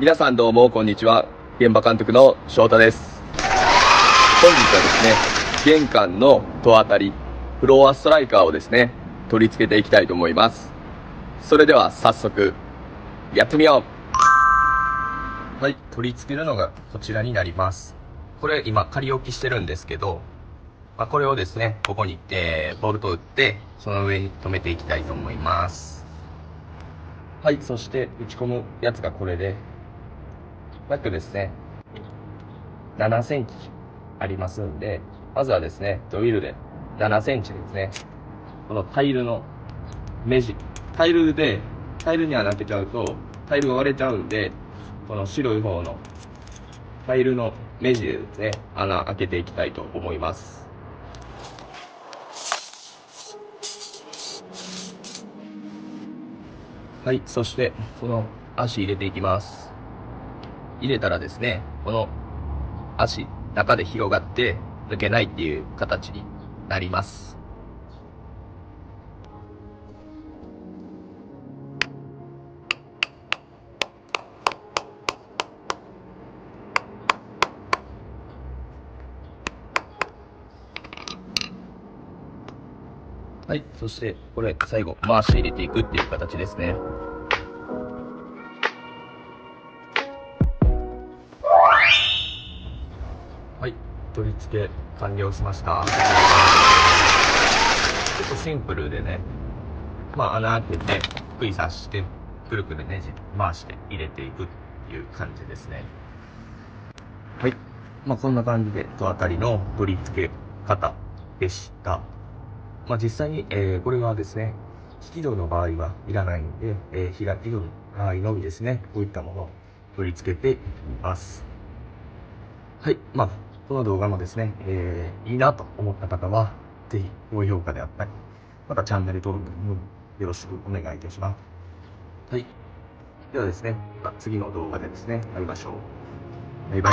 皆さんどうもこんにちは。現場監督の翔太です。本日はですね、玄関の戸あたり、フロアストライカーをですね、取り付けていきたいと思います。それでは早速、やってみよう。はい、取り付けるのがこちらになります。これ今仮置きしてるんですけど、これをですね、ここに、ボルトを打って、その上に留めていきたいと思います。はい、そして打ち込むやつがこれで、約ですね、7センチありますんで、まずはですね、ドリルで7センチですね、このタイルの目地、タイルに穴開けちゃうと、タイルが割れちゃうんで、この白い方のタイルの目地でですね、穴開けていきたいと思います。はい、そしてこの足入れていきます。入れたらですね、この足中で広がって抜けないっていう形になります。はい、そしてこれ最後回して入れていくっていう形ですね。はい、取り付け完了しました。結構シンプルでね、穴開けて釘刺してくるくるネジ回して入れていくっていう感じですね。はい、こんな感じで戸あたりの取り付け方でした。実際に、これはですね、引き戸の場合はいらないんで、開き戸の場合のみですね、こういったものを取り付けています。はい、この動画もですね、いいなと思った方は、ぜひ高評価であったり、またチャンネル登録もよろしくお願いいたします。はい。ではですね、また次の動画でですね、会いましょう。バイバイ。